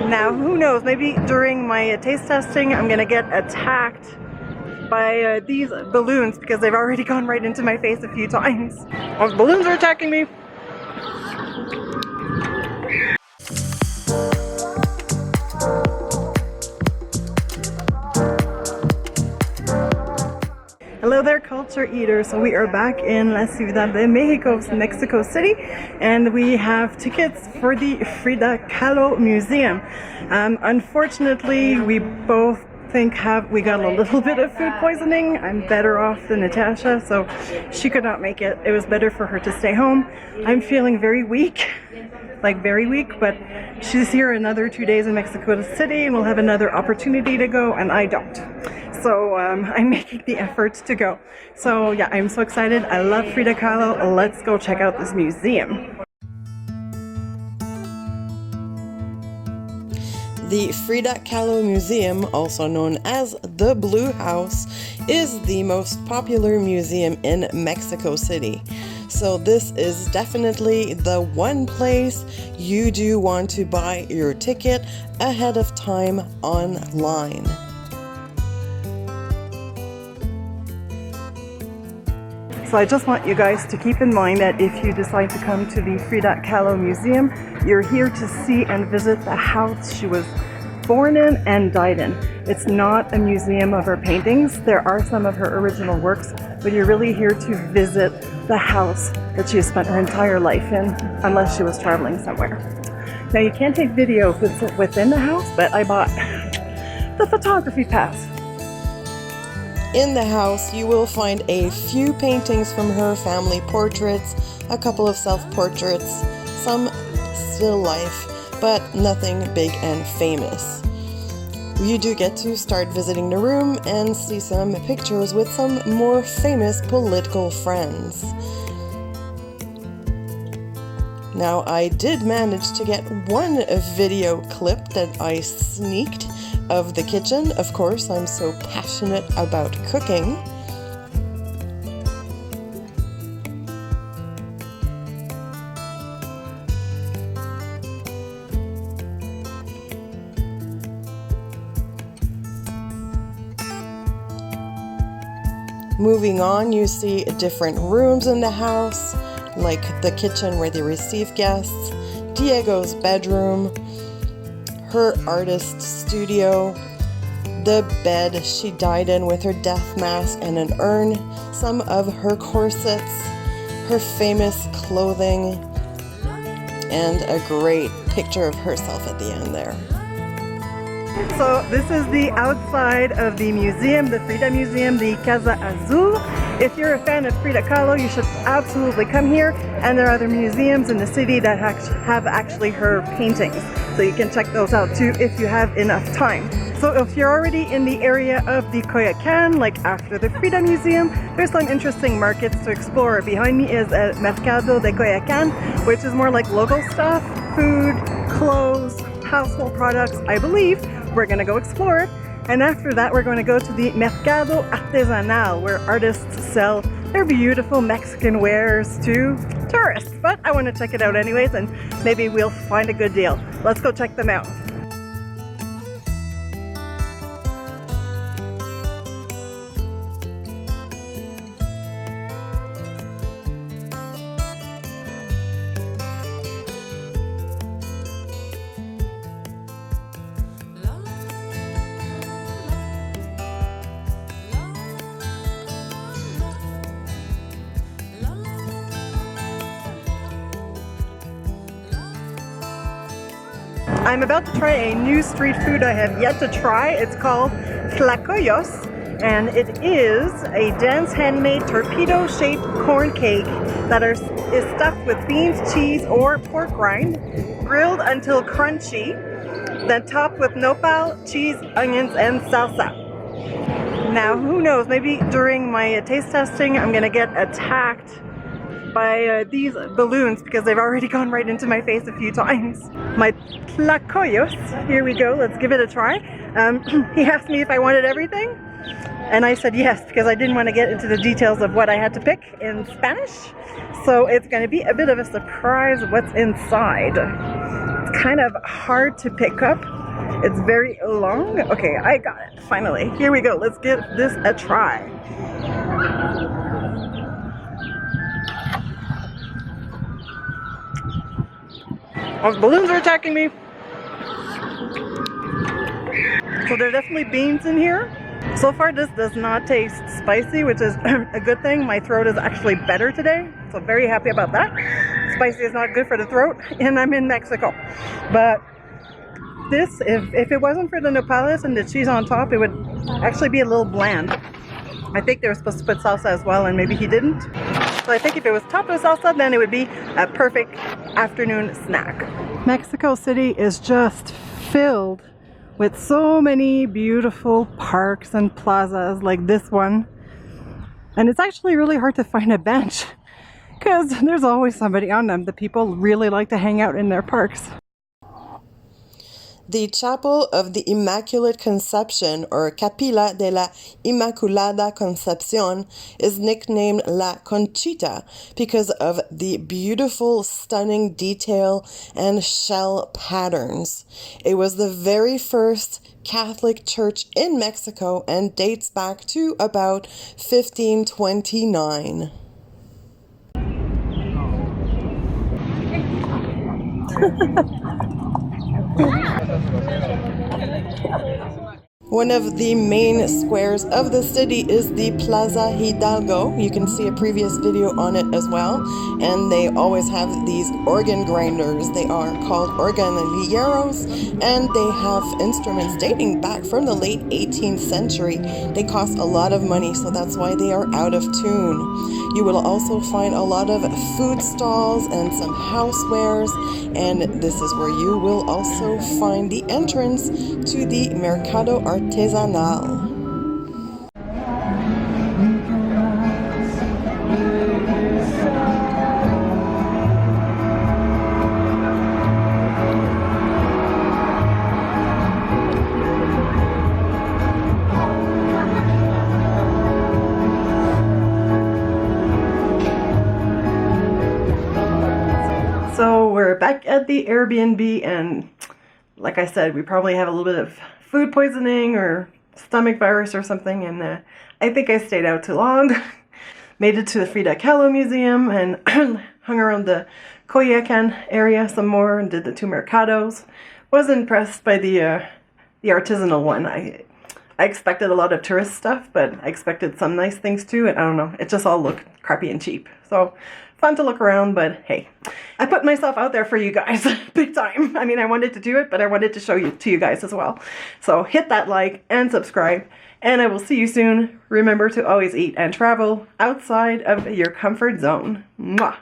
Now, who knows, maybe during my taste testing I'm gonna get attacked by these balloons because they've already gone right into my face a few times. Those balloons are attacking me. Hello there, culture eaters. So we are back in La Ciudad de Mexico, Mexico City, and we have tickets for the Frida Kahlo Museum. Unfortunately, we both think we got a little bit of food poisoning. I'm better off than Natasha, so she could not make it. It was better for her to stay home. I'm feeling very weak, like very weak, but she's here another 2 days in Mexico City and we'll have another opportunity to go, and I don't. So I'm making the effort to go. So yeah, I'm so excited. I love Frida Kahlo. Let's go check out this museum. The Frida Kahlo Museum, also known as the Blue House, is the most popular museum in Mexico City. So this is definitely the one place you do want to buy your ticket ahead of time online. So I just want you guys to keep in mind that if you decide to come to the Frida Kahlo Museum, you're here to see and visit the house she was born in and died in. It's not a museum of her paintings. There are some of her original works, but you're really here to visit the house that she has spent her entire life in, unless she was traveling somewhere. Now you can't take video within the house, but I bought the photography pass. In the house, you will find a few paintings from her family portraits, a couple of self-portraits, some still life, but nothing big and famous. You do get to start visiting the room and see some pictures with some more famous political friends. Now, I did manage to get one video clip that I sneaked of the kitchen. Of course, I'm so passionate about cooking. Moving on, you see different rooms in the house, like the kitchen where they receive guests, Diego's bedroom, her artist studio, the bed she died in with her death mask and an urn, some of her corsets, her famous clothing, and a great picture of herself at the end there. So this is the outside of the museum, the Frida Museum, the Casa Azul. If you're a fan of Frida Kahlo, you should absolutely come here. And there are other museums in the city that have actually her paintings. So you can check those out too if you have enough time. So if you're already in the area of the Coyoacán, like after the Frida Museum, there's some interesting markets to explore. Behind me is a Mercado de Coyoacán, which is more like local stuff, food, clothes, household products, I believe. We're going to go explore it. And after that, we're going to go to the Mercado Artesanal, where artists sell their beautiful Mexican wares to tourists. But I want to check it out anyways, and maybe we'll find a good deal. Let's go check them out. I'm about to try a new street food I have yet to try. It's called Tlacoyos, and it is a dense handmade torpedo-shaped corn cake that is stuffed with beans, cheese, or pork rind, grilled until crunchy, then topped with nopal, cheese, onions, and salsa. Now, who knows, maybe during my taste testing I'm gonna get attacked by these balloons because they've already gone right into my face a few times. My Tlacoyos, here we go, let's give it a try. He asked me if I wanted everything, and I said yes, because I didn't want to get into the details of what I had to pick in Spanish. So it's going to be a bit of a surprise what's inside. It's kind of hard to pick up. It's very long. Okay, I got it, finally. Here we go, let's give this a try. Oh, the balloons are attacking me. So there are definitely beans in here. So far this does not taste spicy, which is a good thing. My throat is actually better today, so very happy about that. Spicy is not good for the throat, and I'm in Mexico. But this, if it wasn't for the nopales and the cheese on top, it would actually be a little bland. I think they were supposed to put salsa as well, and maybe he didn't. So I think if it was topped with salsa, then it would be a perfect afternoon snack. Mexico City is just filled with so many beautiful parks and plazas like this one. And it's actually really hard to find a bench because there's always somebody on them. The people really like to hang out in their parks. The Chapel of the Immaculate Conception, or Capilla de la Inmaculada Concepción, is nicknamed La Conchita because of the beautiful, stunning detail and shell patterns. It was the very first Catholic church in Mexico and dates back to about 1529. One of the main squares of the city is the Plaza Hidalgo. You can see a previous video on it as well. And they always have these organ grinders. They are called organilleros, and they have instruments dating back from the late 18th century. They cost a lot of money, so that's why they are out of tune. You will also find a lot of food stalls and some housewares, and this is where you will also find the entrance to the Mercado Artesanal. So we're back at the Airbnb, and like I said, we probably have a little bit of food poisoning or stomach virus or something, and I think I stayed out too long. Made it to the Frida Kahlo museum and hung around the Coyoacán area some more and did the 2 Mercados. Was impressed by the artisanal one. I expected a lot of tourist stuff, but I expected some nice things too, and I don't know, it just all looked crappy and cheap. So fun to look around, but hey, I put myself out there for you guys big time. I mean, I wanted to do it, but I wanted to show you to you guys as well. So hit that like and subscribe, and I will see you soon. Remember to always eat and travel outside of your comfort zone. Mwah!